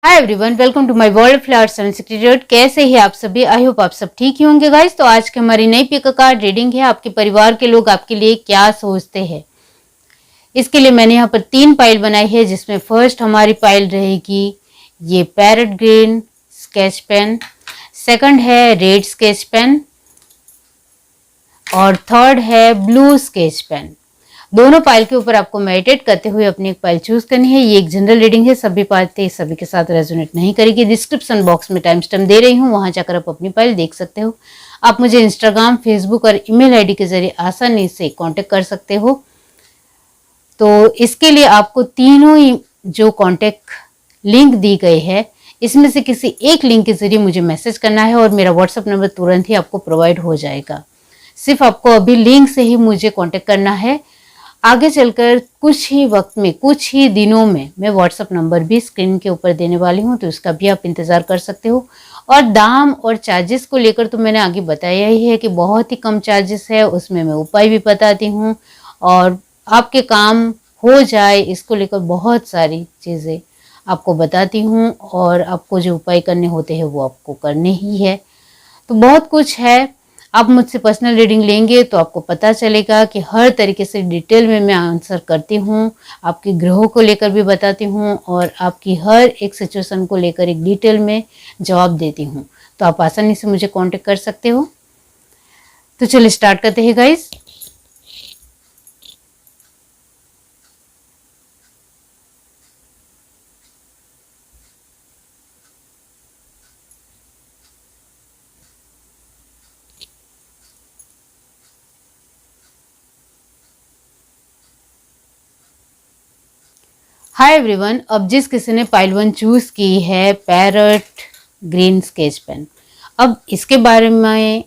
Hi everyone, welcome to my world flowers institute. कैसे हैं आप सभी? आई होप आप सब ठीक ही होंगे गाइस। तो आज की हमारी नई पिक कार्ड रीडिंग है। आपके परिवार के लोग आपके लिए क्या सोचते हैं, इसके लिए मैंने यहाँ पर 3 पाइल बनाई है, जिसमें फर्स्ट हमारी पाइल रहेगी ये parrot green sketch pen, second है रेड स्केच पेन और थर्ड है ब्लू स्केच पेन। दोनों पाइल के ऊपर आपको मेडिटेट करते हुए अपनी एक पाइल चूज करनी है। ये एक जनरल रीडिंग है, सभी बातें सभी के साथ रेजोनेट नहीं करेगी। डिस्क्रिप्शन बॉक्स में टाइम स्टैम्प दे रही हूँ, वहां जाकर आप अपनी पाइल देख सकते हो। आप मुझे इंस्टाग्राम, फेसबुक और ईमेल आईडी के जरिए आसानी से कांटेक्ट कर सकते हो। तो इसके लिए आपको तीनों ही जो कांटेक्ट लिंक दी गई है, इसमें से किसी एक लिंक के जरिए मुझे मैसेज करना है और मेरा व्हाट्सएप नंबर तुरंत ही आपको प्रोवाइड हो जाएगा। सिर्फ आपको अभी लिंक से ही मुझे कांटेक्ट करना है। आगे चलकर कुछ ही वक्त में, कुछ ही दिनों में मैं व्हाट्सएप नंबर भी स्क्रीन के ऊपर देने वाली हूँ, तो इसका भी आप इंतज़ार कर सकते हो। और दाम और चार्जेस को लेकर तो मैंने आगे बताया ही है कि बहुत ही कम चार्जेस है, उसमें मैं उपाय भी बताती हूँ और आपके काम हो जाए इसको लेकर बहुत सारी चीज़ें आपको बताती हूँ और आपको जो उपाय करने होते हैं वो आपको करने ही है। तो बहुत कुछ है। आप मुझसे पर्सनल रीडिंग लेंगे तो आपको पता चलेगा कि हर तरीके से डिटेल में मैं आंसर करती हूँ, आपके ग्रहों को लेकर भी बताती हूँ और आपकी हर एक सिचुएशन को लेकर एक डिटेल में जवाब देती हूँ। तो आप आसानी से मुझे कांटेक्ट कर सकते हो। तो चलिए स्टार्ट करते हैं गाइस। हाय एवरीवन, अब जिस किसी ने पाइल 1 चूज की है पैरट ग्रीन स्केच पेन, अब इसके बारे में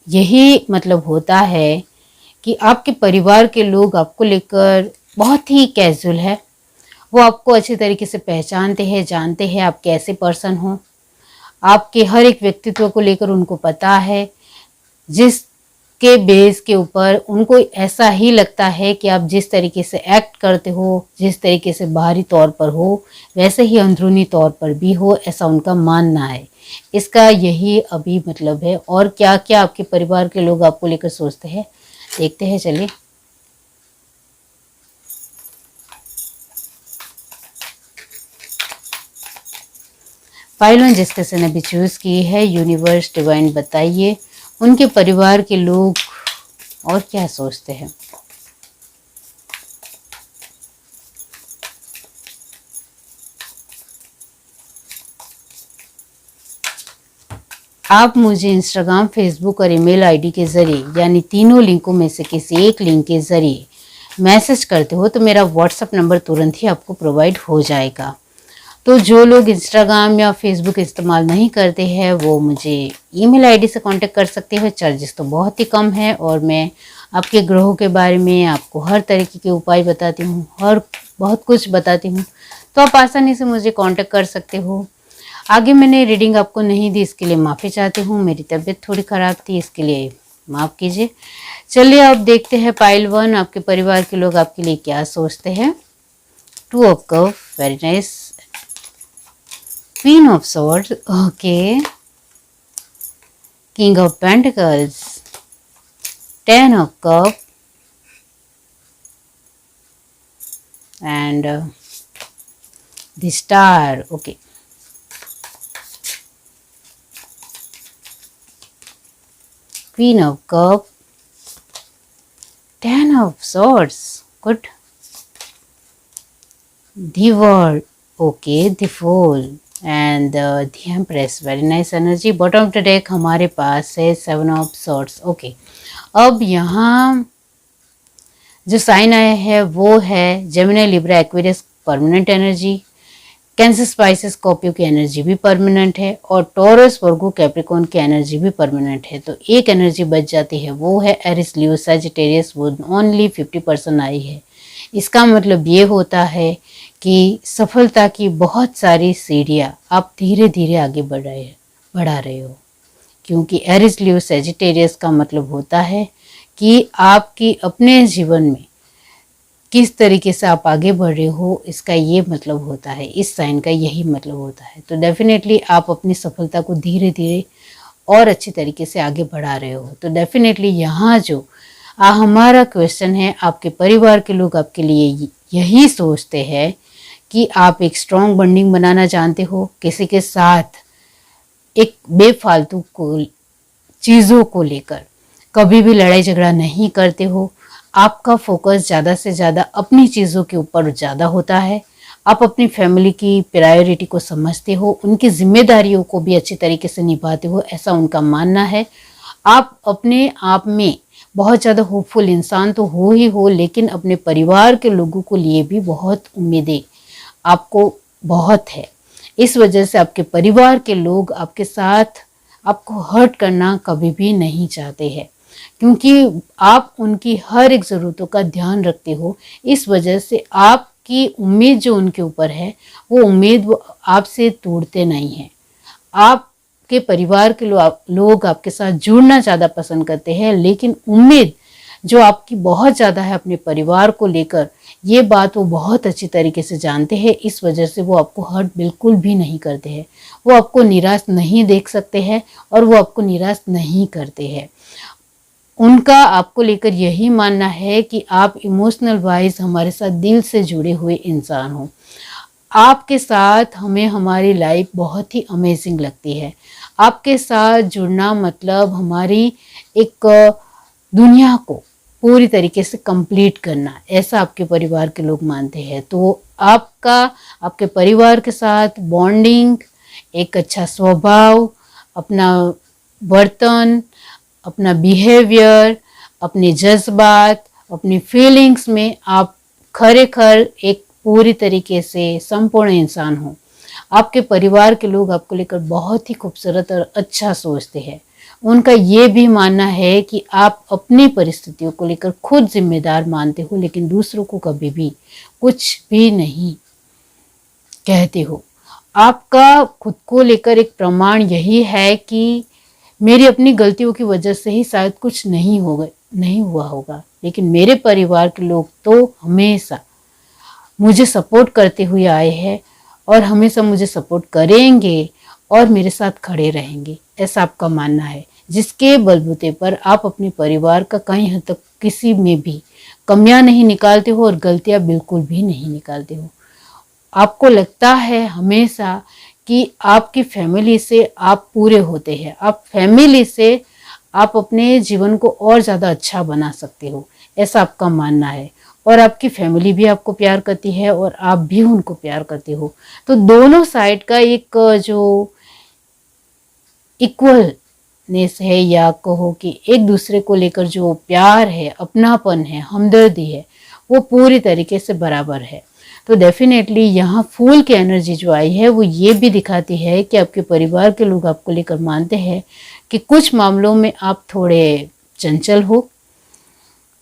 यही मतलब होता है कि आपके परिवार के लोग आपको लेकर बहुत ही कैजुअल है। वो आपको अच्छी तरीके से पहचानते हैं, जानते हैं आप कैसे पर्सन हो। आपके हर एक व्यक्तित्व को लेकर उनको पता है, जिसके बेस के ऊपर उनको ऐसा ही लगता है कि आप जिस तरीके से एक्ट करते हो, जिस तरीके से बाहरी तौर पर हो, वैसे ही अंदरूनी तौर पर भी हो, ऐसा उनका मानना है। इसका यही अभी मतलब है। और क्या क्या आपके परिवार के लोग आपको लेकर सोचते हैं, देखते हैं। चलिए, पाइल 1 जिस किसी ने भी चूज की है, यूनिवर्स डिवाइन बताइए उनके परिवार के लोग और क्या सोचते हैं। आप मुझे इंस्टाग्राम, फेसबुक और ईमेल आईडी के जरिए, यानी तीनों लिंकों में से किसी एक लिंक के जरिए मैसेज करते हो तो मेरा व्हाट्सएप नंबर तुरंत ही आपको प्रोवाइड हो जाएगा। तो जो लोग इंस्टाग्राम या फेसबुक इस्तेमाल नहीं करते हैं वो मुझे ईमेल आईडी से कांटेक्ट कर सकते हैं। चार्जेस तो बहुत ही कम है और मैं आपके ग्रहों के बारे में आपको हर तरीके के उपाय बताती हूँ, हर बहुत कुछ बताती हूँ, तो आप आसानी से मुझे कांटेक्ट कर सकते हो। आगे मैंने रीडिंग आपको नहीं दी, इसके लिए माफ़ी चाहती हूँ। मेरी तबीयत थोड़ी ख़राब थी, इसके लिए माफ़ कीजिए। चलिए अब देखते हैं पाइल 1 आपके परिवार के लोग आपके लिए क्या सोचते हैं। 2 of cup, very nice. Queen of Swords, okay. King of Pentacles, 10 of Cups, and the Star, okay. Queen of Cups, 10 of Swords, good. The World, okay. The Fool and the Empress, very nice energy. Bottom of the deck हमारे पास है 7 of Swords, okay. अब यहाँ जो sign आया है वो है Gemini, Libra, Aquarius, permanent energy. Cancer, spices, Scorpio की एनर्जी भी परमानेंट है और टॉरस, वर्गो, कैप्रिकॉर्न की एनर्जी भी परमानेंट है। तो एक एनर्जी बच जाती है, वो है एरिस, लियो, सजिटेरियस, वो ओनली 50% आई है। इसका मतलब ये होता है कि सफलता की बहुत सारी सीढ़ियाँ आप धीरे धीरे आगे बढ़ा रहे हो, क्योंकि एरिस, लियो, सजिटेरियस का मतलब होता है कि आपकी अपने जीवन में किस तरीके से आप आगे बढ़ रहे हो, इसका ये मतलब होता है, इस साइन का यही मतलब होता है। तो डेफिनेटली आप अपनी सफलता को धीरे धीरे और अच्छी तरीके से आगे बढ़ा रहे हो। तो डेफिनेटली यहाँ जो हमारा क्वेश्चन है, आपके परिवार के लोग आपके लिए यही सोचते हैं कि आप एक स्ट्रॉन्ग बॉन्डिंग बनाना जानते हो, किसी के साथ एक बेफालतू को चीज़ों को लेकर कभी भी लड़ाई झगड़ा नहीं करते हो। आपका फोकस ज़्यादा से ज़्यादा अपनी चीज़ों के ऊपर ज़्यादा होता है। आप अपनी फैमिली की प्रायोरिटी को समझते हो, उनकी जिम्मेदारियों को भी अच्छी तरीके से निभाते हो, ऐसा उनका मानना है। आप अपने आप में बहुत ज़्यादा होपफुल इंसान तो हो ही हो, लेकिन अपने परिवार के लोगों को लिए भी बहुत उम्मीदें आपको बहुत है। इस वजह से आपके परिवार के लोग आपके साथ आपको हर्ट करना कभी भी नहीं चाहते हैं, क्योंकि आप उनकी हर एक ज़रूरतों का ध्यान रखते हो। इस वजह से आपकी उम्मीद जो उनके ऊपर है, वो उम्मीद वो आपसे तोड़ते नहीं हैं। आपके परिवार के लोग आपके साथ जुड़ना ज़्यादा पसंद करते हैं, लेकिन उम्मीद जो आपकी बहुत ज़्यादा है अपने परिवार को लेकर, ये बात वो बहुत अच्छी तरीके से जानते हैं। इस वजह से वो आपको हर्ट बिल्कुल भी नहीं करते हैं, वो आपको निराश नहीं देख सकते हैं और वो आपको निराश नहीं करते हैं। उनका आपको लेकर यही मानना है कि आप इमोशनल वाइज हमारे साथ दिल से जुड़े हुए इंसान हो। आपके साथ हमें हमारी लाइफ बहुत ही अमेजिंग लगती है। आपके साथ जुड़ना मतलब हमारी एक दुनिया को पूरी तरीके से कंप्लीट करना, ऐसा आपके परिवार के लोग मानते हैं। तो आपका आपके परिवार के साथ बॉन्डिंग, एक अच्छा स्वभाव, अपना बर्तन, अपना बिहेवियर, अपने जज्बात, अपनी फीलिंग्स में आप खरेखर एक पूरी तरीके से संपूर्ण इंसान हो। आपके परिवार के लोग आपको लेकर बहुत ही खूबसूरत और अच्छा सोचते हैं। उनका ये भी मानना है कि आप अपनी परिस्थितियों को लेकर खुद जिम्मेदार मानते हो, लेकिन दूसरों को कभी भी कुछ भी नहीं कहते हो। आपका खुद को लेकर एक प्रमाण यही है कि मेरी अपनी गलतियों की वजह से ही शायद कुछ नहीं हुआ होगा, लेकिन मेरे परिवार के लोग तो हमेशा मुझे सपोर्ट करते हुए आए हैं और हमेशा मुझे सपोर्ट करेंगे और मेरे साथ खड़े रहेंगे, ऐसा आपका मानना है। जिसके बलबूते पर आप अपने परिवार का कहीं हद तक किसी में भी कमियां नहीं निकालते हो और गलतियां बिल्कुल भी नहीं निकालते हो। आपको लगता है हमेशा कि आपकी फैमिली से आप पूरे होते हैं, आप फैमिली से आप अपने जीवन को और ज़्यादा अच्छा बना सकते हो, ऐसा आपका मानना है। और आपकी फैमिली भी आपको प्यार करती है और आप भी उनको प्यार करते हो। तो दोनों साइड का एक जो इक्वलनेस है, या कहो कि एक दूसरे को लेकर जो प्यार है, अपनापन है, हमदर्दी है, वो पूरी तरीके से बराबर है। तो डेफिनेटली यहाँ फूल की एनर्जी जो आई है वो ये भी दिखाती है कि आपके परिवार के लोग आपको लेकर मानते हैं कि कुछ मामलों में आप थोड़े चंचल हो,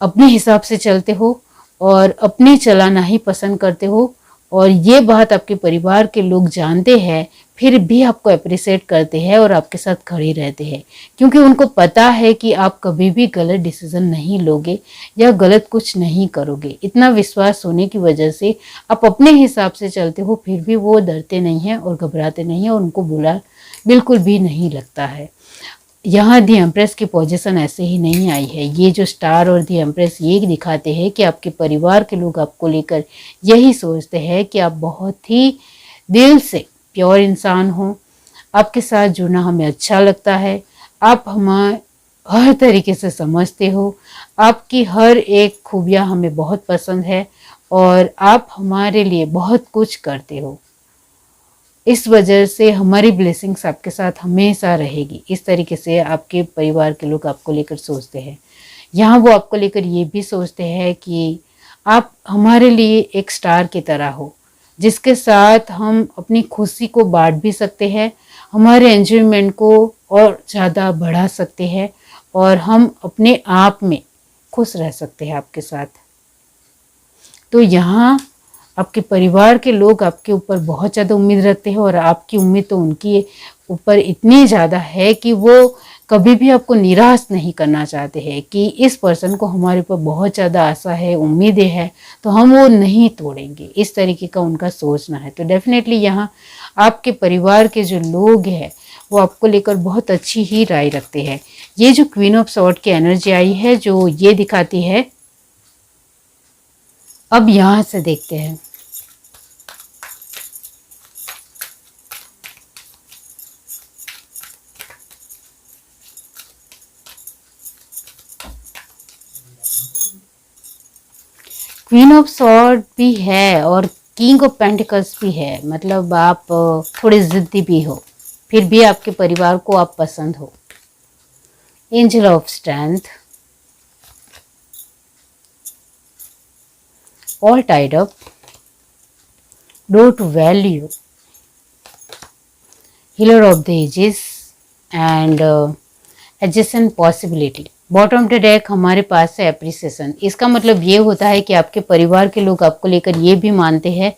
अपने हिसाब से चलते हो और अपनी चलाना ही पसंद करते हो। और ये बात आपके परिवार के लोग जानते हैं, फिर भी आपको अप्रिशिएट करते हैं और आपके साथ खड़े रहते हैं, क्योंकि उनको पता है कि आप कभी भी गलत डिसीजन नहीं लोगे या गलत कुछ नहीं करोगे। इतना विश्वास होने की वजह से आप अपने हिसाब से चलते हो, फिर भी वो डरते नहीं हैं और घबराते नहीं हैं और उनको बुरा बिल्कुल भी नहीं लगता है। यहाँ दी एम्प्रेस की पोजीशन ऐसे ही नहीं आई है। ये जो स्टार और दी एम्प्रेस ये दिखाते हैं कि आपके परिवार के लोग आपको लेकर यही सोचते हैं कि आप बहुत ही दिल से प्योर इंसान हो। आपके साथ जुड़ना हमें अच्छा लगता है, आप हमें हर तरीके से समझते हो, आपकी हर एक खूबियाँ हमें बहुत पसंद है और आप हमारे लिए बहुत कुछ करते हो। इस वजह से हमारी ब्लेसिंग्स आपके साथ हमेशा रहेगी। इस तरीके से आपके परिवार के लोग आपको लेकर सोचते हैं। यहाँ वो आपको लेकर ये भी सोचते हैं कि आप हमारे लिए एक स्टार की तरह हो, जिसके साथ हम अपनी खुशी को बांट भी सकते हैं, हमारे एंजॉयमेंट को और ज़्यादा बढ़ा सकते हैं और हम अपने आप में खुश रह सकते हैं आपके साथ। तो यहाँ आपके परिवार के लोग आपके ऊपर बहुत ज़्यादा उम्मीद रखते हैं और आपकी उम्मीद तो उनकी ऊपर इतनी ज़्यादा है कि वो कभी भी आपको निराश नहीं करना चाहते हैं कि इस पर्सन को हमारे ऊपर बहुत ज़्यादा आशा है, उम्मीदें हैं, तो हम वो नहीं तोड़ेंगे, इस तरीके का उनका सोचना है। तो डेफिनेटली यहाँ आपके परिवार के जो लोग हैं वो आपको लेकर बहुत अच्छी ही राय रखते हैं। ये जो क्वीन ऑफ सॉर्ड की एनर्जी आई है जो ये दिखाती है, अब यहाँ से देखते हैं। क्वीन ऑफ सॉर्ड भी है और किंग ऑफ पेंटिकल्स भी है, मतलब आप थोड़े जिद्दी भी हो, फिर भी आपके परिवार को आप पसंद हो। Angel of strength, all tied up, door to value, healer of the ages and adjacent possibility. Bottom of the deck हमारे पास है एप्रिसिएशन। इसका मतलब ये होता है कि आपके परिवार के लोग आपको लेकर ये भी मानते हैं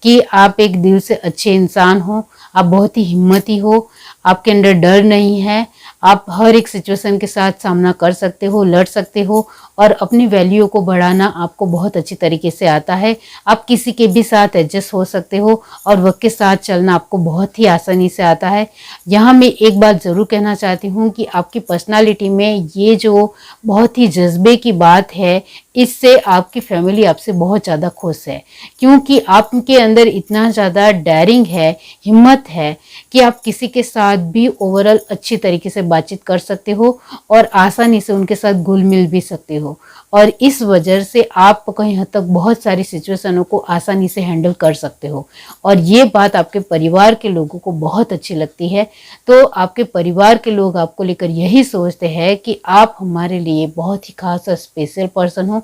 कि आप एक दिल से अच्छे इंसान हो, आप बहुत ही हिम्मती हो, आपके अंदर डर नहीं है, आप हर एक सिचुएशन के साथ सामना कर सकते हो, लड़ सकते हो और अपनी वैल्यू को बढ़ाना आपको बहुत अच्छी तरीके से आता है। आप किसी के भी साथ एडजस्ट हो सकते हो और वक्त के साथ चलना आपको बहुत ही आसानी से आता है। यहाँ मैं एक बात ज़रूर कहना चाहती हूँ कि आपकी पर्सनालिटी में ये जो बहुत ही जज्बे की बात है, इससे आपकी फैमिली आपसे बहुत ज़्यादा खुश है, क्योंकि आपके अंदर इतना ज़्यादा डेयरिंग है, हिम्मत है कि आप किसी के साथ भी ओवरऑल अच्छी तरीके से बातचीत कर सकते हो और आसानी से उनके साथ घुल मिल भी सकते हो और इस वजह से आप कहीं हद तक बहुत सारी सिचुएशनों को आसानी से हैंडल कर सकते हो और ये बात आपके परिवार के लोगों को बहुत अच्छी लगती है। तो आपके परिवार के लोग आपको लेकर यही सोचते हैं कि आप हमारे लिए बहुत ही खास और स्पेशल पर्सन हो,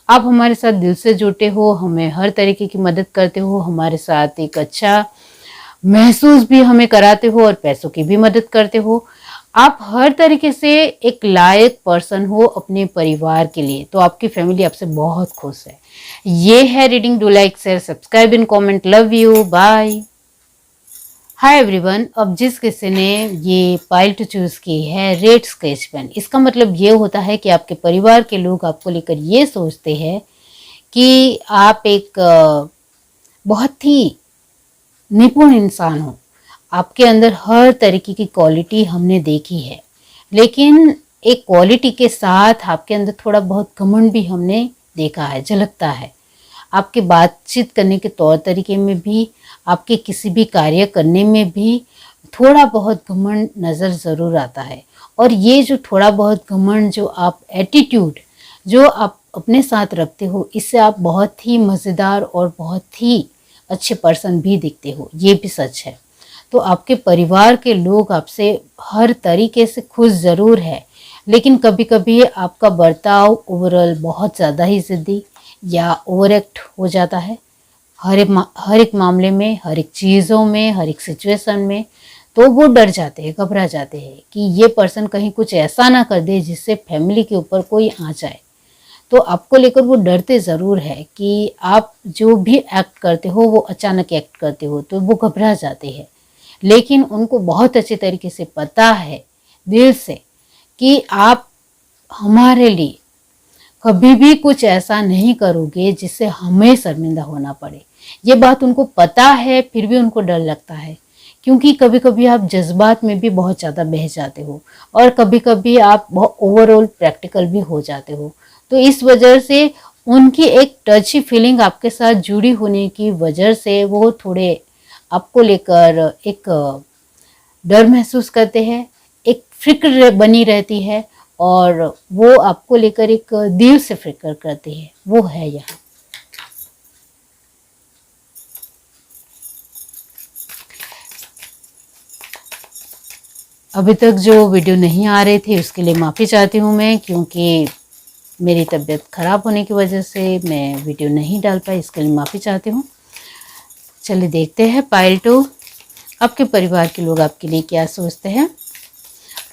आप हमारे साथ दिल से जुटे हो, हमें हर तरीके की मदद करते हो, हमारे साथ एक अच्छा महसूस भी हमें कराते हो और पैसों की भी मदद करते हो। आप हर तरीके से एक लायक पर्सन हो अपने परिवार के लिए, तो आपकी फैमिली आपसे बहुत खुश है। ये है reading. Do like, share, subscribe and comment. Love you, bye. Hi everyone. अब जिस किसी ने ये पाइल टू चूज की है रेड स्केच पेन, इसका मतलब ये होता है कि आपके परिवार के लोग आपको लेकर ये सोचते हैं कि आप एक बहुत ही निपुण इंसान हो, आपके अंदर हर तरीके की क्वालिटी हमने देखी है, लेकिन एक क्वालिटी के साथ आपके अंदर थोड़ा बहुत घमंड भी हमने देखा है, झलकता है। आपके बातचीत करने के तौर तरीके में भी, आपके किसी भी कार्य करने में भी थोड़ा बहुत घमंड नज़र ज़रूर आता है और ये जो थोड़ा बहुत घमंड, जो आप एटीट्यूड जो आप अपने साथ रखते हो, इससे आप बहुत ही मज़ेदार और बहुत ही अच्छे पर्सन भी दिखते हो, ये भी सच है। तो आपके परिवार के लोग आपसे हर तरीके से खुश ज़रूर है, लेकिन कभी कभी आपका बर्ताव ओवरऑल बहुत ज़्यादा ही ज़िद्दी या ओवर एक्ट हो जाता है हर एक मामले में, हर एक चीज़ों में, हर एक सिचुएशन में। तो वो डर जाते हैं, घबरा जाते हैं कि ये पर्सन कहीं कुछ ऐसा ना कर दे जिससे फैमिली के ऊपर कोई आ जाए। तो आपको लेकर वो डरते ज़रूर है कि आप जो भी एक्ट करते हो वो अचानक एक्ट करते हो, तो वो घबरा जाते हैं। लेकिन उनको बहुत अच्छे तरीके से पता है दिल से कि आप हमारे लिए कभी भी कुछ ऐसा नहीं करोगे जिससे हमें शर्मिंदा होना पड़े। ये बात उनको पता है, फिर भी उनको डर लगता है, क्योंकि कभी कभी आप जज्बात में भी बहुत ज़्यादा बह जाते हो और कभी कभी आप बहुत ओवरऑल प्रैक्टिकल भी हो जाते हो। तो इस वजह से उनकी एक टची फीलिंग आपके साथ जुड़ी होने की वजह से वो थोड़े आपको लेकर एक डर महसूस करते हैं, एक फिक्र बनी रहती है और वो आपको लेकर एक दिल से फिक्र करते हैं, वो है यहाँ। अभी तक जो वीडियो नहीं आ रहे थे उसके लिए माफ़ी चाहती हूँ मैं, क्योंकि मेरी तबीयत ख़राब होने की वजह से मैं वीडियो नहीं डाल पाई, इसके लिए माफ़ी चाहती हूँ। चलिए देखते हैं पाइल 2 आपके परिवार के लोग आपके लिए क्या सोचते हैं।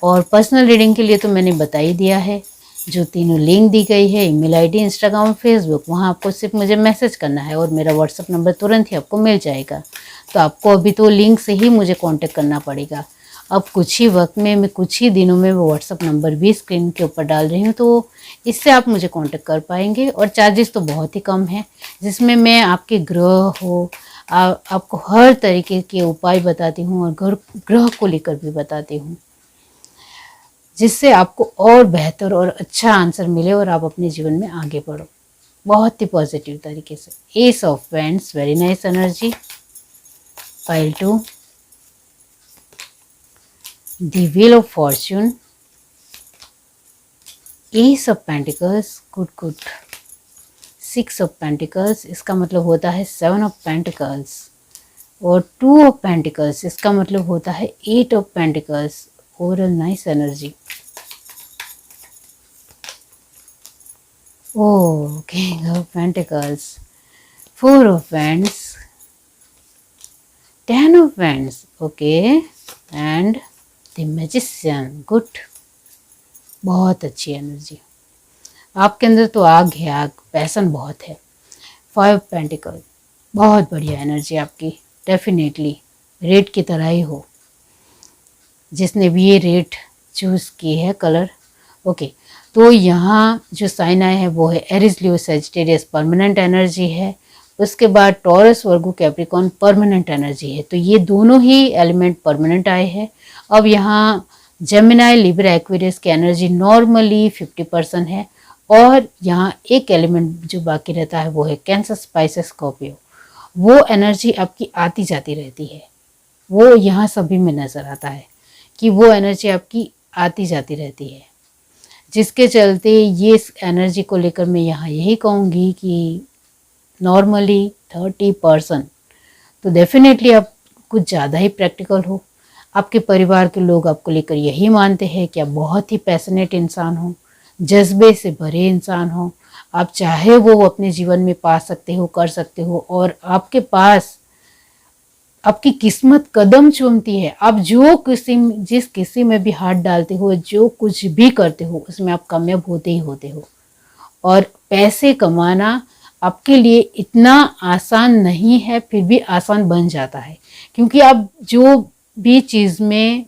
और पर्सनल रीडिंग के लिए तो मैंने बता ही दिया है, जो तीनों लिंक दी गई है, ईमेल आईडी, इंस्टाग्राम, फेसबुक, वहाँ आपको सिर्फ मुझे मैसेज करना है और मेरा व्हाट्सअप नंबर तुरंत ही आपको मिल जाएगा। तो आपको अभी तो लिंक से ही मुझे कांटेक्ट करना पड़ेगा। अब कुछ ही वक्त में, मैं कुछ ही दिनों में वो व्हाट्सअप नंबर भी स्क्रीन के ऊपर डाल रही हूँ, तो इससे आप मुझे कांटेक्ट कर पाएंगे। और चार्जेस तो बहुत ही कम है, जिसमें मैं आपके ग्रह हो आपको हर तरीके के उपाय बताती हूँ और ग्रह को लेकर भी बताती हूँ, जिससे आपको और बेहतर और अच्छा आंसर मिले और आप अपने जीवन में आगे बढ़ो बहुत ही पॉजिटिव तरीके से। S of wands, very nice energy. Pile 2, the wheel of Fortune, S of pentacles, good good. 6 of pentacles, इसका मतलब होता है 7 ऑफ पेंटिकल्स। और 2 ऑफ पेंटिकल्स, इसका मतलब होता है 8 of pentacles. Overall nice energy. Oh, King of Pentacles, 4 of Wands, 10 of Wands, okay, and the Magician, good, बहुत अच्छी एनर्जी। आपके अंदर तो आग है, आग, पैशन बहुत है। 5 पेंटिकल, बहुत बढ़िया एनर्जी आपकी, डेफिनेटली रेड की तरह ही हो, जिसने भी ये रेड चूज़ की है कलर, ओके। तो यहाँ जो साइन आया है वो है एरिस, लियो, सैजिटेरियस, परमानेंट एनर्जी है। उसके बाद टॉरस, वर्गो, कैप्रिकॉर्न परमानेंट एनर्जी है। तो ये दोनों ही एलिमेंट परमानेंट आए हैं। अब यहाँ जेमिनाई, लिब्रा, एक्वेरियस की एनर्जी नॉर्मली 50% है, और यहाँ एक एलिमेंट जो बाकी रहता है वो है कैंसर, स्पाइसेस, स्कॉर्पियो। वो एनर्जी आपकी आती जाती रहती है, वो यहाँ सभी में नज़र आता है कि वो एनर्जी आपकी आती जाती रहती है, जिसके चलते ये एनर्जी को लेकर मैं यहाँ यही कहूँगी कि नॉर्मली 30%, तो डेफिनेटली आप कुछ ज़्यादा ही प्रैक्टिकल हो। आपके परिवार के लोग आपको लेकर यही मानते हैं कि आप बहुत ही पैशनेट इंसान हो, जज्बे से भरे इंसान हो। आप चाहे वो अपने जीवन में पा सकते हो, कर सकते हो, और आपके पास आपकी किस्मत कदम चूमती है। आप जिस किसी में भी हाथ डालते हो, जो कुछ भी करते हो, उसमें आप कामयाब होते ही होते हो। और पैसे कमाना आपके लिए इतना आसान नहीं है, फिर भी आसान बन जाता है, क्योंकि आप जो भी चीज़ में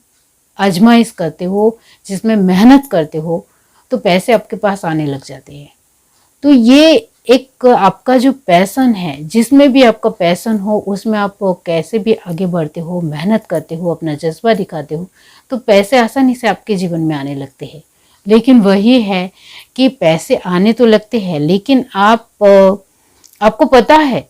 आजमाइश करते हो, जिसमें मेहनत करते हो, तो पैसे आपके पास आने लग जाते हैं। तो ये एक आपका जो पैशन है, जिसमें भी आपका पैशन हो, उसमें आप कैसे भी आगे बढ़ते हो, मेहनत करते हो, अपना जज्बा दिखाते हो, तो पैसे आसानी से आपके जीवन में आने लगते हैं। लेकिन वही है कि पैसे आने तो लगते हैं, लेकिन आपको पता है,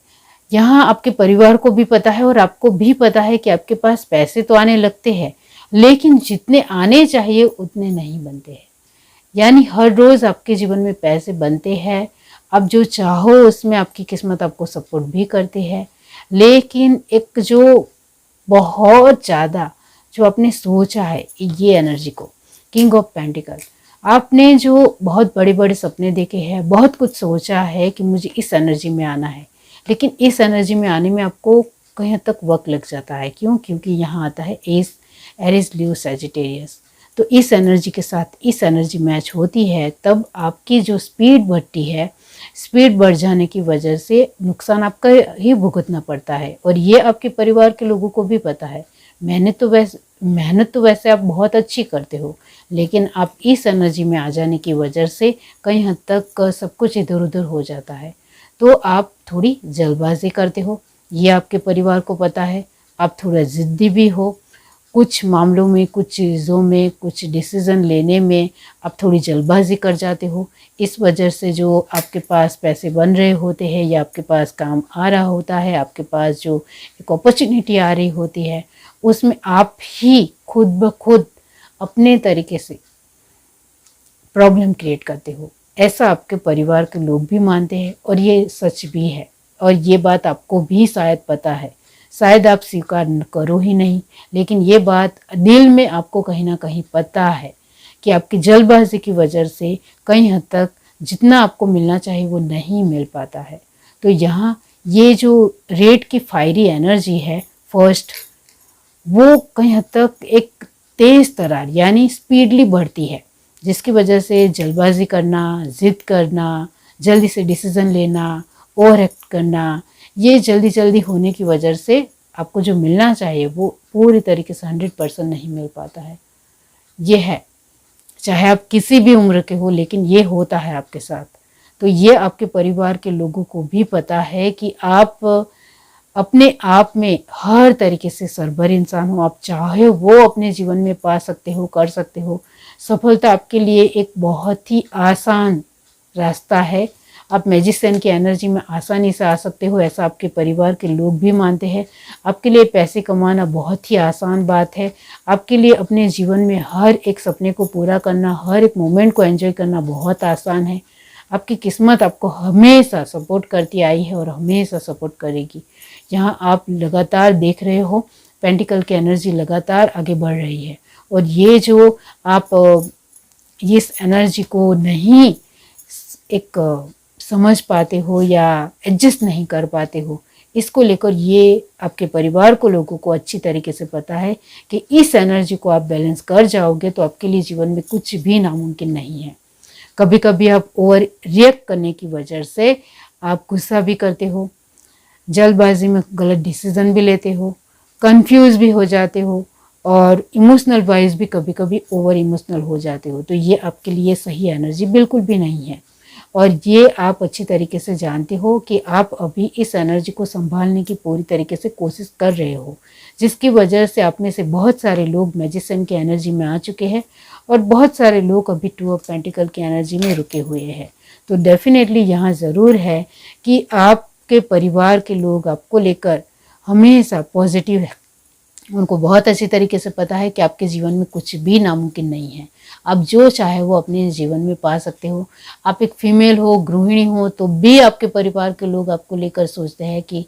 यहाँ आपके परिवार को भी पता है और आपको भी पता है कि आपके पास पैसे तो आने लगते हैं, लेकिन जितने आने चाहिए उतने नहीं बनते हैं। यानी हर रोज़ आपके जीवन में पैसे बनते हैं, आप जो चाहो उसमें आपकी किस्मत आपको सपोर्ट भी करती है, लेकिन एक जो बहुत ज़्यादा जो आपने सोचा है ये एनर्जी को, किंग ऑफ पेंटिकल, आपने जो बहुत बड़े बड़े सपने देखे हैं, बहुत कुछ सोचा है कि मुझे इस एनर्जी में आना है, लेकिन इस एनर्जी में आने में आपको कहीं हद तक वक्त लग जाता है। क्यों? क्योंकि यहाँ आता है एरिस, लियो, सैजिटेरियस। तो इस एनर्जी के साथ इस एनर्जी मैच होती है, तब आपकी जो स्पीड बढ़ती है, स्पीड बढ़ जाने की वजह से नुकसान आपका ही भुगतना पड़ता है। और ये आपके परिवार के लोगों को भी पता है। मेहनत तो वैसे आप बहुत अच्छी करते हो, लेकिन आप इस एनर्जी में आ जाने की वजह से कहीं हद तक सब कुछ इधर उधर हो जाता है। तो आप थोड़ी जल्दबाजी करते हो, ये आपके परिवार को पता है। आप थोड़ा ज़िद्दी भी हो, कुछ मामलों में, कुछ चीज़ों में, कुछ डिसीज़न लेने में आप थोड़ी जल्दबाजी कर जाते हो। इस वजह से जो आपके पास पैसे बन रहे होते हैं, या आपके पास काम आ रहा होता है, आपके पास जो एक अपॉर्चुनिटी आ रही होती है, उसमें आप ही खुद ब खुद अपने तरीके से प्रॉब्लम क्रिएट करते हो। ऐसा आपके परिवार के लोग भी मानते हैं, और ये सच भी है। और ये बात आपको भी शायद पता है, शायद आप स्वीकार करो ही नहीं, लेकिन ये बात दिल में आपको कहीं ना कहीं पता है कि आपकी जल्दबाजी की वजह से कहीं हद तक जितना आपको मिलना चाहिए वो नहीं मिल पाता है। तो यहाँ ये जो रेड की फायरी एनर्जी है फर्स्ट, वो कहीं हद तक एक तेज़ तरार यानी स्पीडली बढ़ती है, जिसकी वजह से जल्दबाजी करना, ज़िद करना, जल्दी से डिसीज़न लेना, ओवर एक्ट करना, ये जल्दी जल्दी होने की वजह से आपको जो मिलना चाहिए वो पूरी तरीके से 100% नहीं मिल पाता है। ये है, चाहे आप किसी भी उम्र के हो, लेकिन ये होता है आपके साथ। तो ये आपके परिवार के लोगों को भी पता है कि आप अपने आप में हर तरीके से सरबर इंसान हो। आप चाहे वो अपने जीवन में पा सकते हो, कर सकते हो। सफलता आपके लिए एक बहुत ही आसान रास्ता है। आप मैजिशियन की एनर्जी में आसानी से आ सकते हो, ऐसा आपके परिवार के लोग भी मानते हैं। आपके लिए पैसे कमाना बहुत ही आसान बात है। आपके लिए अपने जीवन में हर एक सपने को पूरा करना, हर एक मोमेंट को एंजॉय करना बहुत आसान है। आपकी किस्मत आपको हमेशा सपोर्ट करती आई है और हमेशा सपोर्ट करेगी। यहाँ आप लगातार देख रहे हो पेंटिकल की एनर्जी लगातार आगे बढ़ रही है, और ये जो आप इस एनर्जी को नहीं एक समझ पाते हो या एडजस्ट नहीं कर पाते हो, इसको लेकर ये आपके परिवार को लोगों को अच्छी तरीके से पता है कि इस एनर्जी को आप बैलेंस कर जाओगे तो आपके लिए जीवन में कुछ भी नामुमकिन नहीं है। कभी कभी आप ओवर रिएक्ट करने की वजह से आप गुस्सा भी करते हो, जल्दबाजी में गलत डिसीजन भी लेते हो, कंफ्यूज भी हो जाते हो, और इमोशनल वाइज भी कभी कभी ओवर इमोशनल हो जाते हो। तो ये आपके लिए सही एनर्जी बिल्कुल भी नहीं है, और ये आप अच्छी तरीके से जानते हो कि आप अभी इस एनर्जी को संभालने की पूरी तरीके से कोशिश कर रहे हो, जिसकी वजह से आप में से बहुत सारे लोग मैजिशियन की एनर्जी में आ चुके हैं और बहुत सारे लोग अभी 2 ऑफ पेंटिकल की एनर्जी में रुके हुए हैं। तो डेफिनेटली यहाँ ज़रूर है कि आपके परिवार के लोग आपको लेकर हमेशा पॉजिटिव है। उनको बहुत अच्छी तरीके से पता है कि आपके जीवन में कुछ भी नामुमकिन नहीं है। आप जो चाहे वो अपने जीवन में पा सकते हो। आप एक फीमेल हो, गृहिणी हो, तो भी आपके परिवार के लोग आपको लेकर सोचते हैं कि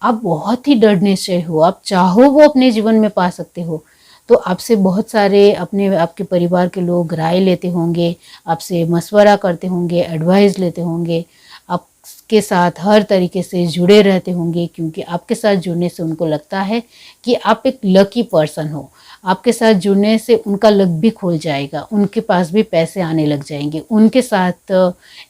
आप बहुत ही दृढ़ निश्चय हो, आप चाहो वो अपने जीवन में पा सकते हो। तो आपसे बहुत सारे आपके परिवार के लोग राय लेते होंगे, आपसे मशवरा करते होंगे, एडवाइस लेते होंगे, आपके साथ हर तरीके से जुड़े रहते होंगे, क्योंकि आपके साथ जुड़ने से उनको लगता है कि आप एक लकी पर्सन हो। आपके साथ जुड़ने से उनका लक भी खुल जाएगा, उनके पास भी पैसे आने लग जाएंगे। उनके साथ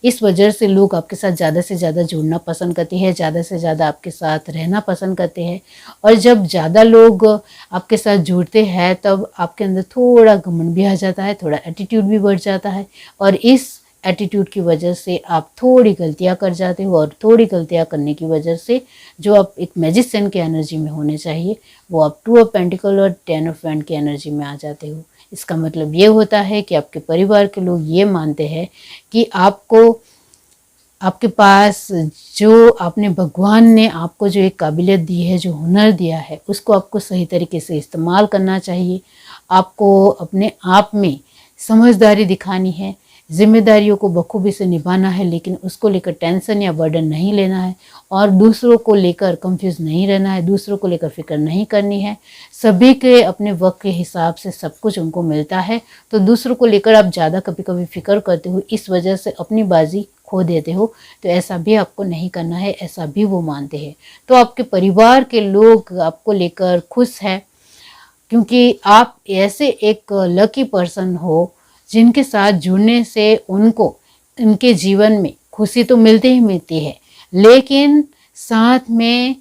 इस वजह से लोग आपके साथ ज़्यादा से ज़्यादा जुड़ना पसंद करते हैं, ज़्यादा से ज़्यादा आपके साथ रहना पसंद करते हैं। और जब ज़्यादा लोग आपके साथ जुड़ते हैं तब आपके अंदर थोड़ा घमंड भी आ जाता है, थोड़ा एटीट्यूड भी बढ़ जाता है, और इस एटीट्यूड की वजह से आप थोड़ी गलतियां कर जाते हो, और थोड़ी गलतियां करने की वजह से जो आप एक मैजिशियन की एनर्जी में होने चाहिए वो आप 2 ऑफ पेंटिकल और 10 ऑफ वैंड की एनर्जी में आ जाते हो। इसका मतलब ये होता है कि आपके परिवार के लोग ये मानते हैं कि आपके पास जो आपने भगवान ने आपको जो एक काबिलियत दी है, जो हुनर दिया है, उसको आपको सही तरीके से इस्तेमाल करना चाहिए। आपको अपने आप में समझदारी दिखानी है, जिम्मेदारियों को बखूबी से निभाना है, लेकिन उसको लेकर टेंशन या बर्डन नहीं लेना है, और दूसरों को लेकर कंफ्यूज नहीं रहना है, दूसरों को लेकर फिक्र नहीं करनी है। सभी के अपने वक्त के हिसाब से सब कुछ उनको मिलता है, तो दूसरों को लेकर आप ज़्यादा कभी कभी फिक्र करते हो, इस वजह से अपनी बाजी खो देते हो। तो ऐसा भी आपको नहीं करना है, ऐसा भी वो मानते हैं। तो आपके परिवार के लोग आपको लेकर खुश हैं, क्योंकि आप ऐसे एक लकी पर्सन हो जिनके साथ जुड़ने से उनको उनके जीवन में खुशी तो मिलती ही मिलती है, लेकिन साथ में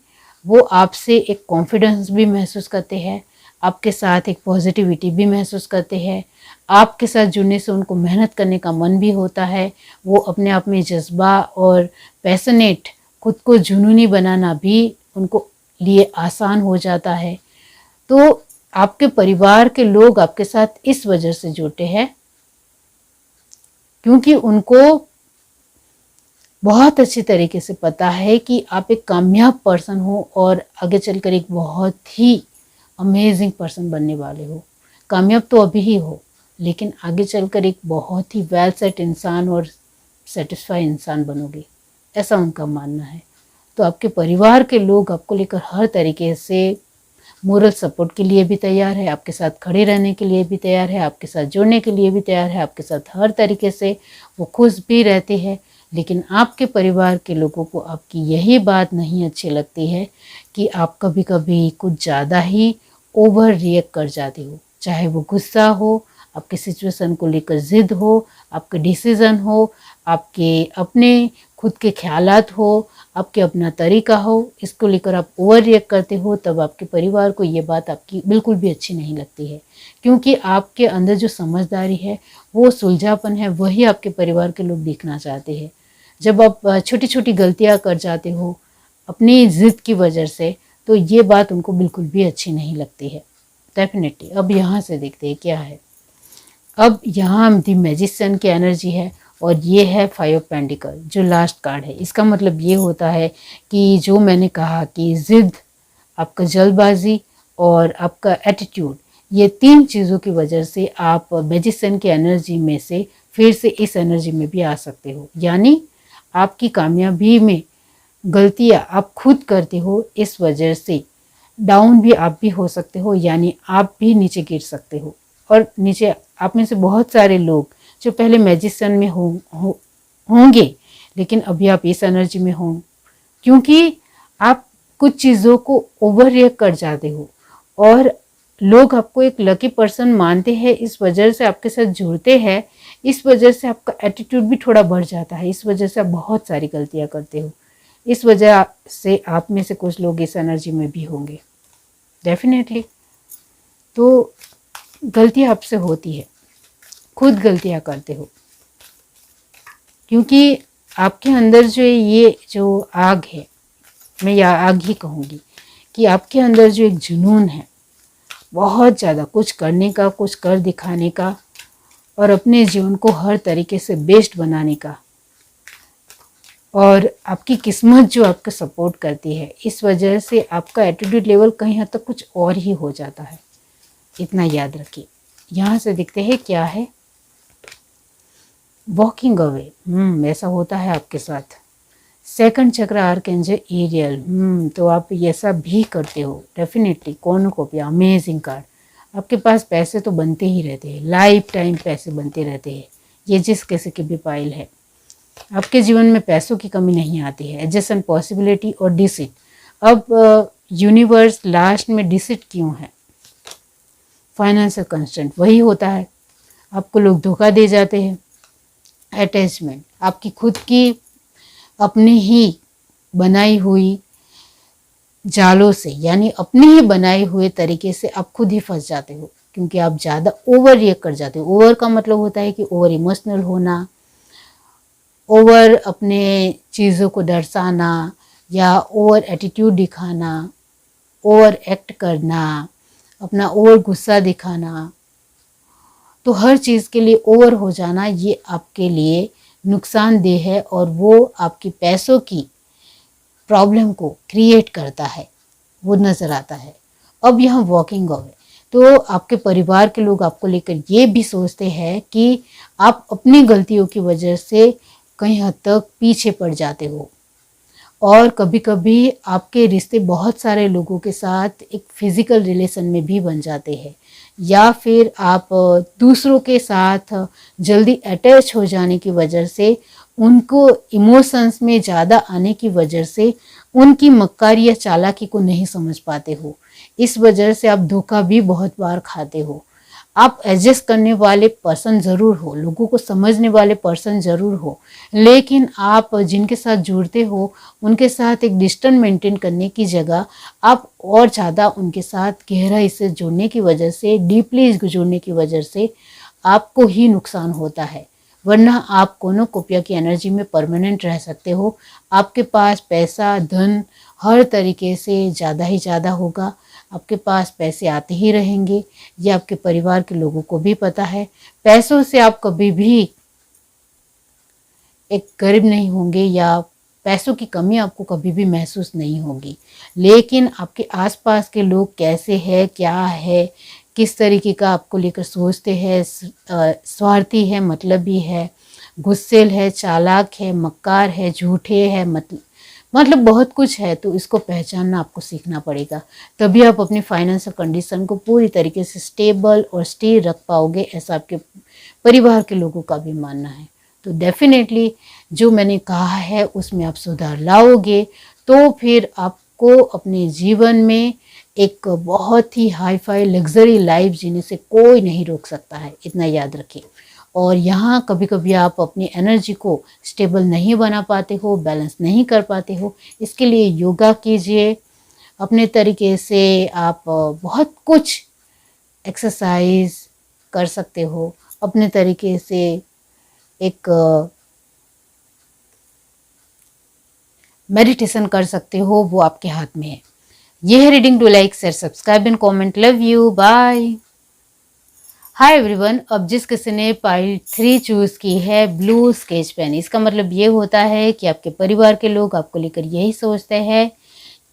वो आपसे एक कॉन्फिडेंस भी महसूस करते हैं, आपके साथ एक पॉजिटिविटी भी महसूस करते हैं। आपके साथ जुड़ने से उनको मेहनत करने का मन भी होता है, वो अपने आप में जज्बा और पैशनेट, खुद को जुनूनी बनाना भी उनको लिए आसान हो जाता है। तो आपके परिवार के लोग आपके साथ इस वजह से जुड़ते हैं क्योंकि उनको बहुत अच्छी तरीके से पता है कि आप एक कामयाब पर्सन हो और आगे चलकर एक बहुत ही अमेजिंग पर्सन बनने वाले हो। कामयाब तो अभी ही हो, लेकिन आगे चलकर एक बहुत ही वेल सेट इंसान और सेटिस्फाई इंसान बनोगे, ऐसा उनका मानना है। तो आपके परिवार के लोग आपको लेकर हर तरीके से मोरल सपोर्ट के लिए भी तैयार है, आपके साथ खड़े रहने के लिए भी तैयार है, आपके साथ जुड़ने के लिए भी तैयार है, आपके साथ हर तरीके से वो खुश भी रहते हैं। लेकिन आपके परिवार के लोगों को आपकी यही बात नहीं अच्छी लगती है कि आप कभी कभी कुछ ज़्यादा ही ओवर रिएक्ट कर जाते हो, चाहे वो गुस्सा हो, आपके सिचुएशन को लेकर ज़िद हो, आपके डिसीज़न हो, आपके अपने खुद के ख्यालात हो, आपके अपना तरीका हो, इसको लेकर आप ओवर रिएक्ट करते हो, तब आपके परिवार को ये बात आपकी बिल्कुल भी अच्छी नहीं लगती है। क्योंकि आपके अंदर जो समझदारी है, वो सुलझापन है, वही आपके परिवार के लोग देखना चाहते हैं। जब आप छोटी छोटी गलतियां कर जाते हो अपनी ज़िद की वजह से, तो ये बात उनको बिल्कुल भी अच्छी नहीं लगती है। डेफिनेटली अब यहाँ से देखते हैं क्या है। अब यहाँ दी मैजिशियन की एनर्जी है और ये है 5 ऑफ पेंटिकल जो लास्ट कार्ड है। इसका मतलब ये होता है कि जो मैंने कहा कि ज़िद, आपका जल्दबाजी और आपका एटीट्यूड, ये 3 चीज़ों की वजह से आप मैजिशियन की एनर्जी में से फिर से इस एनर्जी में भी आ सकते हो। यानी आपकी कामयाबी में गलतियाँ आप खुद करते हो, इस वजह से डाउन भी आप भी हो सकते हो, यानी आप भी नीचे गिर सकते हो। और नीचे आप में से बहुत सारे लोग जो पहले मैजिशियन में होंगे, लेकिन अभी आप इस एनर्जी में हो, क्योंकि आप कुछ चीज़ों को ओवर रिएक्ट कर जाते हो और लोग आपको एक लकी पर्सन मानते हैं, इस वजह से आपके साथ जुड़ते हैं, इस वजह से आपका एटीट्यूड भी थोड़ा बढ़ जाता है, इस वजह से आप बहुत सारी गलतियां करते हो। इस वजह से आप में से कुछ लोग इस एनर्जी में भी होंगे डेफिनेटली। तो गलतियां आपसे होती है, खुद गलतियां करते हो, क्योंकि आपके अंदर जो ये जो आग है, मैं या आग ही कहूँगी कि आपके अंदर जो एक जुनून है बहुत ज़्यादा कुछ करने का, कुछ कर दिखाने का और अपने जीवन को हर तरीके से बेस्ट बनाने का, और आपकी किस्मत जो आपको सपोर्ट करती है, इस वजह से आपका एटीट्यूड लेवल कहीं हद तक कुछ और ही हो जाता है। इतना याद रखिए। यहाँ से देखते हैं क्या है। वॉकिंग अवे, ऐसा होता है आपके साथ। सेकंड चक्र आर्कएंजल एरियल, तो आप ऐसा भी करते हो डेफिनेटली। Cornucopia, amazing card. आपके पास पैसे तो बनते ही रहते हैं, लाइफ टाइम पैसे बनते रहते हैं। ये जिस किसी की भी पाइल है, आपके जीवन में पैसों की कमी नहीं आती है। एडजस्टन, पॉसिबिलिटी और डिसिट। अब यूनिवर्स लास्ट में डिसिट क्यों है? फाइनेंशियल कंस्ट्रेंट वही होता है, आपको लोग धोखा दे जाते हैं। अटैचमेंट, आपकी खुद की अपनी ही बनाई हुई जालों से, यानी अपने ही बनाए हुए तरीके से आप खुद ही फंस जाते हो, क्योंकि आप ज़्यादा ओवर रिएक्ट कर जाते हो। ओवर का मतलब होता है कि ओवर इमोशनल होना, ओवर अपने चीज़ों को दर्शाना या ओवर एटीट्यूड दिखाना, ओवर एक्ट करना, अपना ओवर गुस्सा दिखाना। तो हर चीज़ के लिए ओवर हो जाना, ये आपके लिए नुकसानदेह है और वो आपकी पैसों की प्रॉब्लम को क्रिएट करता है, वो नज़र आता है। अब यहाँ वॉकिंग अवे, तो आपके परिवार के लोग आपको लेकर ये भी सोचते हैं कि आप अपनी गलतियों की वजह से कहीं हद तक पीछे पड़ जाते हो, और कभी कभी आपके रिश्ते बहुत सारे लोगों के साथ एक फिजिकल रिलेशन में भी बन जाते हैं, या फिर आप दूसरों के साथ जल्दी अटैच हो जाने की वजह से, उनको इमोशंस में ज़्यादा आने की वजह से उनकी मक्कारी या चालाकी को नहीं समझ पाते हो। इस वजह से आप धोखा भी बहुत बार खाते हो। आप एडजस्ट करने वाले पर्सन ज़रूर हो, लोगों को समझने वाले पर्सन ज़रूर हो, लेकिन आप जिनके साथ जुड़ते हो उनके साथ एक डिस्टेंस मेंटेन करने की जगह आप और ज़्यादा उनके साथ गहराई से जुड़ने की वजह से, डीपली जुड़ने की वजह से आपको ही नुकसान होता है। वरना आप कॉर्नुकोपिया की एनर्जी में परमानेंट रह सकते हो। आपके पास पैसा, धन हर तरीके से ज़्यादा ही ज़्यादा होगा, आपके पास पैसे आते ही रहेंगे। ये आपके परिवार के लोगों को भी पता है। पैसों से आप कभी भी एक गरीब नहीं होंगे या पैसों की कमी आपको कभी भी महसूस नहीं होगी। लेकिन आपके आसपास के लोग कैसे हैं, क्या है, किस तरीके का आपको लेकर सोचते हैं, स्वार्थी है, मतलबी है, गुस्सेल है, चालाक है, मक्कार है, झूठे है, मतलब बहुत कुछ है। तो इसको पहचानना आपको सीखना पड़ेगा, तभी आप अपनी फाइनेंशियल कंडीशन को पूरी तरीके से स्टेबल और स्थिर रख पाओगे, ऐसा आपके परिवार के लोगों का भी मानना है। तो डेफिनेटली जो मैंने कहा है उसमें आप सुधार लाओगे तो फिर आपको अपने जीवन में एक बहुत ही हाई फाई लग्जरी लाइफ जीने से कोई नहीं रोक सकता है, इतना याद रखिए। और यहाँ कभी कभी आप अपनी एनर्जी को स्टेबल नहीं बना पाते हो, बैलेंस नहीं कर पाते हो। इसके लिए योगा कीजिए अपने तरीके से। आप बहुत कुछ एक्सरसाइज कर सकते हो अपने तरीके से। एक मेडिटेशन कर सकते हो, वो आपके हाथ में है। ये है reading. To like, share, subscribe and comment. Love you, bye. Hi everyone. अब जिस किसी ने पाइल 3 चूज की है, ब्लू स्केच पेन, इसका मतलब ये होता है कि आपके परिवार के लोग आपको लेकर यही सोचते हैं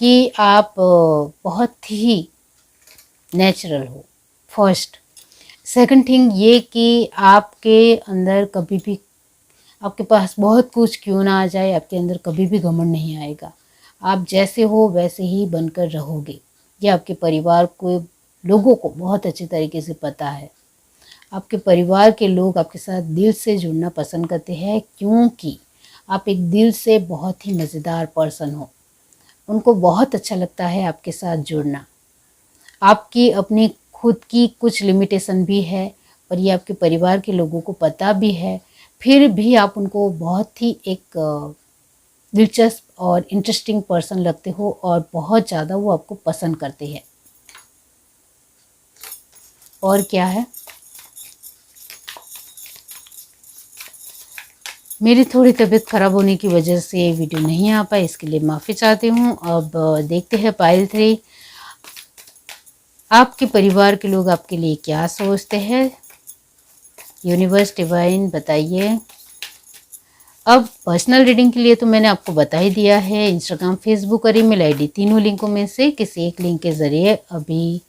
कि आप बहुत ही नेचुरल हो। फर्स्ट। सेकंड थिंग ये कि आपके अंदर कभी भी, आपके पास बहुत कुछ क्यों ना आ जाए, आपके अंदर कभी भी घमंड नहीं आएगा। आप जैसे हो वैसे ही बनकर रहोगे। ये आपके परिवार को, लोगों को बहुत अच्छी तरीके से पता है। आपके परिवार के लोग आपके साथ दिल से जुड़ना पसंद करते हैं, क्योंकि आप एक दिल से बहुत ही मज़ेदार पर्सन हो। उनको बहुत अच्छा लगता है आपके साथ जुड़ना। आपकी अपनी खुद की कुछ लिमिटेशन भी है और ये आपके परिवार के लोगों को पता भी है, फिर भी आप उनको बहुत ही एक दिलचस्प और इंटरेस्टिंग पर्सन लगते हो और बहुत ज़्यादा वो आपको पसंद करते हैं। और क्या है, मेरी थोड़ी तबीयत ख़राब होने की वजह से वीडियो नहीं आ पाई, इसके लिए माफ़ी चाहती हूँ। अब देखते हैं पाइल 3, आपके परिवार के लोग आपके लिए क्या सोचते हैं। यूनिवर्स डिवाइन बताइए। अब पर्सनल रीडिंग के लिए तो मैंने आपको बता ही दिया है। इंस्टाग्राम, फेसबुक और ईमेल आईडी, तीनों लिंकों में से किसी एक लिंक के ज़रिए अभी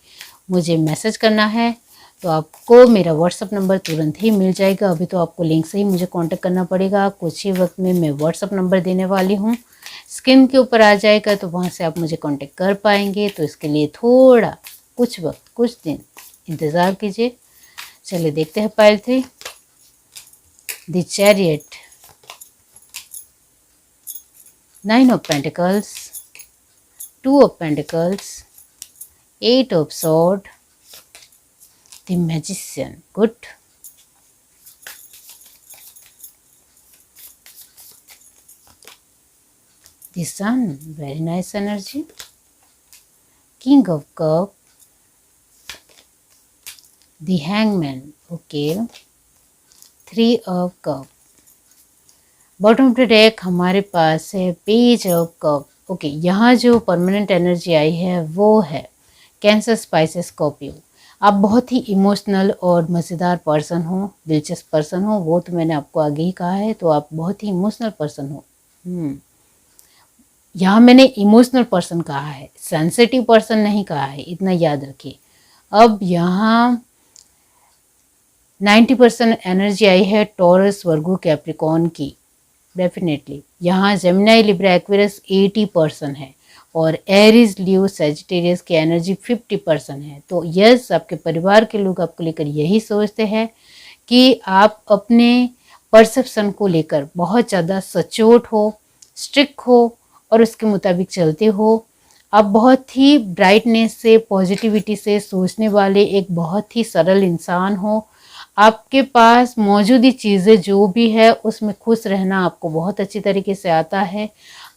मुझे मैसेज करना है तो आपको मेरा व्हाट्सअप नंबर तुरंत ही मिल जाएगा। अभी तो आपको लिंक से ही मुझे कांटेक्ट करना पड़ेगा। कुछ ही वक्त में मैं व्हाट्सअप नंबर देने वाली हूँ, स्क्रीन के ऊपर आ जाएगा, तो वहाँ से आप मुझे कांटेक्ट कर पाएंगे। तो इसके लिए थोड़ा कुछ वक्त, कुछ दिन इंतज़ार कीजिए। चलिए देखते हैं pile 3, the chariot, 9 of Pentacles, 2 of Pentacles, 8 of Swords, the Magician. Good. The Sun, very nice energy. King of Cups, the Hangman, okay. 3 of Cups. Bottom of the deck हमारे पास है पेज ऑफ कप। ओके, यहाँ जो permanent energy आई है वो है cancer, spices, Scorpio. आप बहुत ही इमोशनल और मज़ेदार पर्सन हो, दिलचस्प पर्सन हो, वो तो मैंने आपको आगे ही कहा है। तो आप बहुत ही इमोशनल पर्सन हो। यहाँ मैंने इमोशनल पर्सन कहा है, सेंसिटिव पर्सन नहीं कहा है, इतना याद रखिए। अब यहाँ 90% एनर्जी आई है टॉरस, वर्गो, कैप्रिकॉर्न की। डेफिनेटली यहाँ जेमिनी, लिब्रा, एक्वेरियस 80% है और एरीज, लियो, सैजिटेरियस की एनर्जी 50% है। तो यस, आपके परिवार के लोग आपको लेकर यही सोचते हैं कि आप अपने परसेप्शन को लेकर बहुत ज़्यादा सचोट हो, स्ट्रिक्ट हो और उसके मुताबिक चलते हो। आप बहुत ही ब्राइटनेस से, पॉजिटिविटी से सोचने वाले एक बहुत ही सरल इंसान हो। आपके पास मौजूदी चीज़ें जो भी है उसमें खुश रहना आपको बहुत अच्छी तरीके से आता है।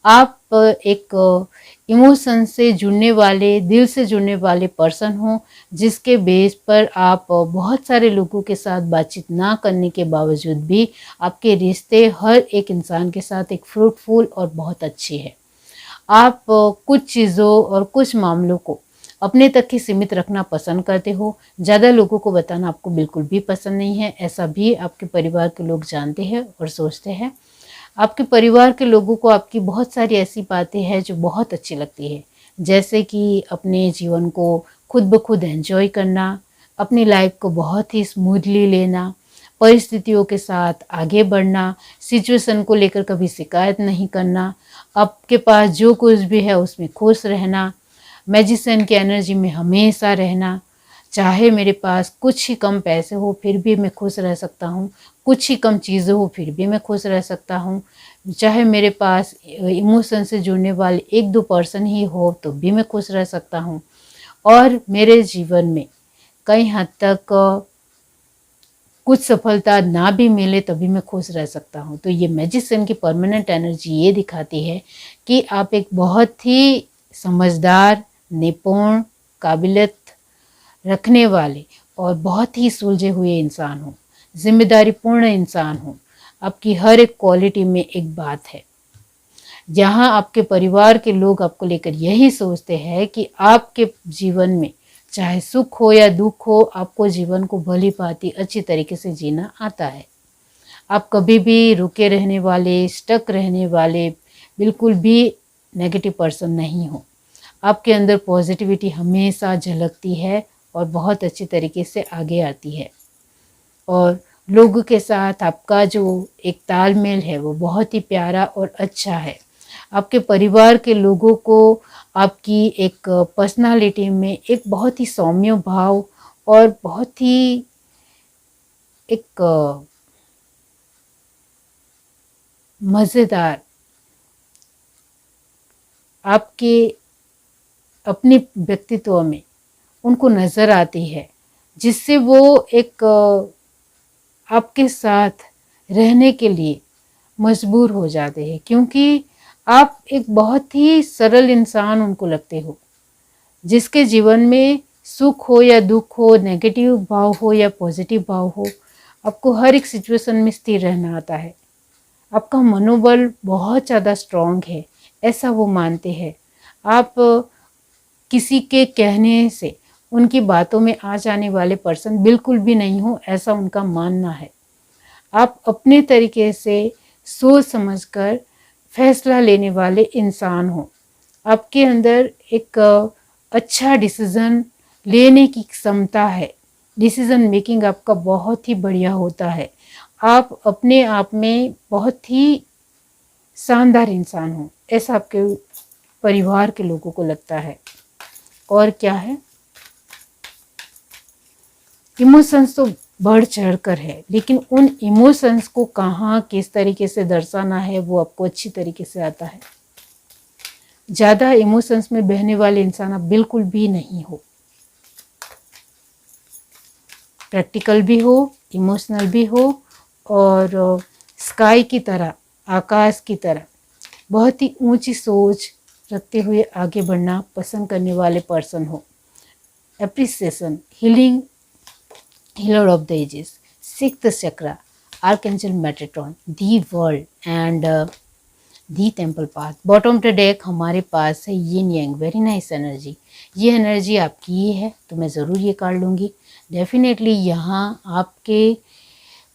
आप एक इमोशन से जुड़ने वाले, दिल से जुड़ने वाले पर्सन हो, जिसके बेस पर आप बहुत सारे लोगों के साथ बातचीत ना करने के बावजूद भी आपके रिश्ते हर एक इंसान के साथ एक फ्रूटफुल और बहुत अच्छे हैं। आप कुछ चीज़ों और कुछ मामलों को अपने तक ही सीमित रखना पसंद करते हो। ज़्यादा लोगों को बताना आपको बिल्कुल भी पसंद नहीं है, ऐसा भी आपके परिवार के लोग जानते हैं और सोचते हैं। आपके परिवार के लोगों को आपकी बहुत सारी ऐसी बातें हैं जो बहुत अच्छी लगती है, जैसे कि अपने जीवन को खुद ब खुद एंजॉय करना, अपनी लाइफ को बहुत ही स्मूथली लेना, परिस्थितियों के साथ आगे बढ़ना, सिचुएशन को लेकर कभी शिकायत नहीं करना, आपके पास जो कुछ भी है उसमें खुश रहना, मैजिशियन की एनर्जी में हमेशा रहना। चाहे मेरे पास कुछ ही कम पैसे हो फिर भी मैं खुश रह सकता हूँ, कुछ ही कम चीज़ें हो फिर भी मैं खुश रह सकता हूँ, चाहे मेरे पास इमोशन से जुड़ने वाले 1-2 पर्सन ही हो तो भी मैं खुश रह सकता हूँ। और मेरे जीवन में कई हद तक कुछ सफलता ना भी मिले तभी मैं खुश रह सकता हूँ। तो ये मैजिशियन की परमानेंट एनर्जी ये दिखाती है कि आप एक बहुत ही समझदार, निपुण, काबिलियत रखने वाले और बहुत ही सुलझे हुए इंसान हो, जिम्मेदारीपूर्ण इंसान हो। आपकी हर एक क्वालिटी में एक बात है। जहाँ आपके परिवार के लोग आपको लेकर यही सोचते हैं कि आपके जीवन में चाहे सुख हो या दुख हो, आपको जीवन को भली भांति अच्छी तरीके से जीना आता है। आप कभी भी रुके रहने वाले, स्टक रहने वाले, बिल्कुल भी नेगेटिव पर्सन नहीं हो। आपके अंदर पॉजिटिविटी हमेशा झलकती है और बहुत अच्छी तरीके से आगे आती है। और लोगों के साथ आपका जो एक तालमेल है वो बहुत ही प्यारा और अच्छा है। आपके परिवार के लोगों को आपकी एक पर्सनालिटी में एक बहुत ही सौम्य भाव और बहुत ही एक मज़ेदार आपके अपने व्यक्तित्व में उनको नज़र आती है, जिससे वो एक आपके साथ रहने के लिए मजबूर हो जाते हैं, क्योंकि आप एक बहुत ही सरल इंसान उनको लगते हो, जिसके जीवन में सुख हो या दुख हो, नेगेटिव भाव हो या पॉजिटिव भाव हो, आपको हर एक सिचुएशन में स्थिर रहना आता है। आपका मनोबल बहुत ज़्यादा स्ट्रॉन्ग है, ऐसा वो मानते हैं। आप किसी के कहने से, उनकी बातों में आ जाने वाले पर्सन बिल्कुल भी नहीं हो, ऐसा उनका मानना है। आप अपने तरीके से सोच समझकर फैसला लेने वाले इंसान हो। आपके अंदर एक अच्छा डिसीज़न लेने की क्षमता है। डिसीज़न मेकिंग आपका बहुत ही बढ़िया होता है। आप अपने आप में बहुत ही शानदार इंसान हो, ऐसा आपके परिवार के लोगों को लगता है। और क्या है, इमोशंस तो बढ़ चढ़ कर है, लेकिन उन इमोशंस को कहाँ किस तरीके से दर्शाना है वो आपको अच्छी तरीके से आता है। ज़्यादा इमोशंस में बहने वाले इंसान आप बिल्कुल भी नहीं हो। प्रैक्टिकल भी हो, इमोशनल भी हो, और स्काई की तरह, आकाश की तरह बहुत ही ऊंची सोच रखते हुए आगे बढ़ना पसंद करने वाले पर्सन हो। Appreciation, healing, healer of the ages, sixth chakra, archangel Metatron, the world and the temple path. Bottom of the deck हमारे पास है यिन यांग, वेरी नाइस एनर्जी। ये एनर्जी आपकी ही है तो मैं ज़रूर ये कार्ड लूँगी। डेफिनेटली यहाँ आपके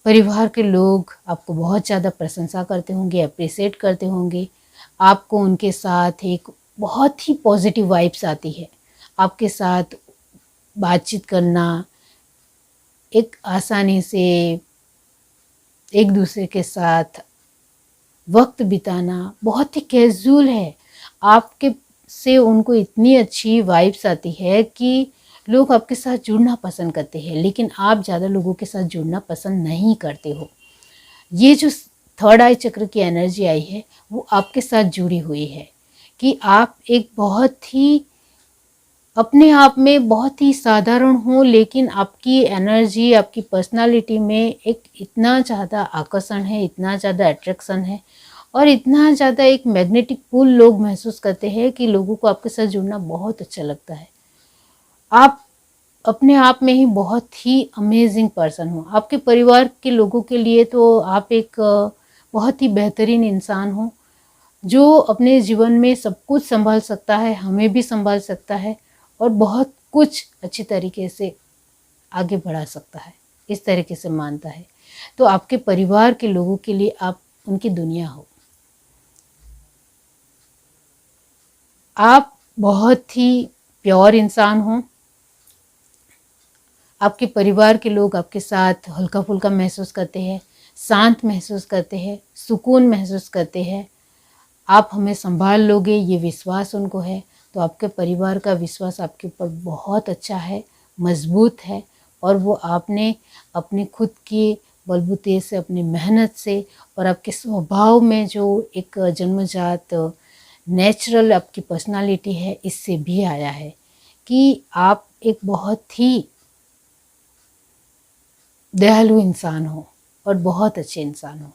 परिवार के लोग आपको बहुत ज़्यादा प्रशंसा करते होंगे, अप्रिशिएट करते होंगे। आपको उनके साथ एक बहुत ही पॉजिटिव वाइब्स आती है। आपके साथ बातचीत करना, एक आसानी से एक दूसरे के साथ वक्त बिताना बहुत ही कैजुअल है। आपके से उनको इतनी अच्छी वाइब्स आती है कि लोग आपके साथ जुड़ना पसंद करते हैं, लेकिन आप ज़्यादा लोगों के साथ जुड़ना पसंद नहीं करते हो। ये जो थर्ड आई चक्र की एनर्जी आई है वो आपके साथ जुड़ी हुई है कि आप एक बहुत ही अपने आप में बहुत ही साधारण हो, लेकिन आपकी एनर्जी, आपकी पर्सनालिटी में एक इतना ज़्यादा आकर्षण है, इतना ज़्यादा अट्रैक्शन है और इतना ज़्यादा एक मैग्नेटिक पुल लोग महसूस करते हैं कि लोगों को आपके साथ जुड़ना बहुत अच्छा लगता है। आप अपने आप में ही बहुत ही अमेजिंग पर्सन हो। आपके परिवार के लोगों के लिए तो आप एक बहुत ही बेहतरीन इंसान हो, जो अपने जीवन में सब कुछ संभाल सकता है, हमें भी संभाल सकता है और बहुत कुछ अच्छी तरीके से आगे बढ़ा सकता है, इस तरीके से मानता है। तो आपके परिवार के लोगों के लिए आप उनकी दुनिया हो। आप बहुत ही प्योर इंसान हो। आपके परिवार के लोग आपके साथ हल्का फुल्का महसूस करते हैं, शांत महसूस करते हैं, सुकून महसूस करते हैं। आप हमें संभाल लोगे ये विश्वास उनको है। तो आपके परिवार का विश्वास आपके ऊपर बहुत अच्छा है, मजबूत है, और वो आपने अपने खुद के बलबूते से, अपनी मेहनत से और आपके स्वभाव में जो एक जन्मजात नेचुरल आपकी पर्सनालिटी है, इससे भी आया है कि आप एक बहुत ही दयालु इंसान हो और बहुत अच्छे इंसान हो।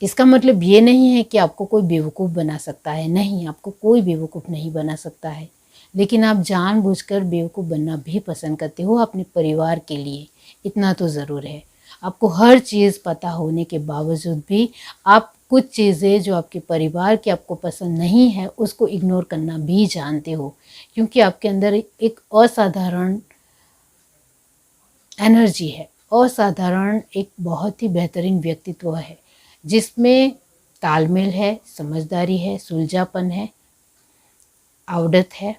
इसका मतलब ये नहीं है कि आपको कोई बेवकूफ़ बना सकता है, नहीं, आपको कोई बेवकूफ़ नहीं बना सकता है, लेकिन आप जानबूझकर बेवकूफ़ बनना भी पसंद करते हो अपने परिवार के लिए, इतना तो ज़रूर है। आपको हर चीज़ पता होने के बावजूद भी आप कुछ चीज़ें जो आपके परिवार की आपको पसंद नहीं है उसको इग्नोर करना भी जानते हो, क्योंकि आपके अंदर एक असाधारण एनर्जी है, असाधारण एक बहुत ही बेहतरीन व्यक्तित्व है जिसमें तालमेल है, समझदारी है, सुलझापन है, आवड़त है।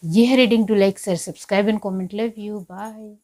ये है reading. To like share subscribe and comment. Love you, bye.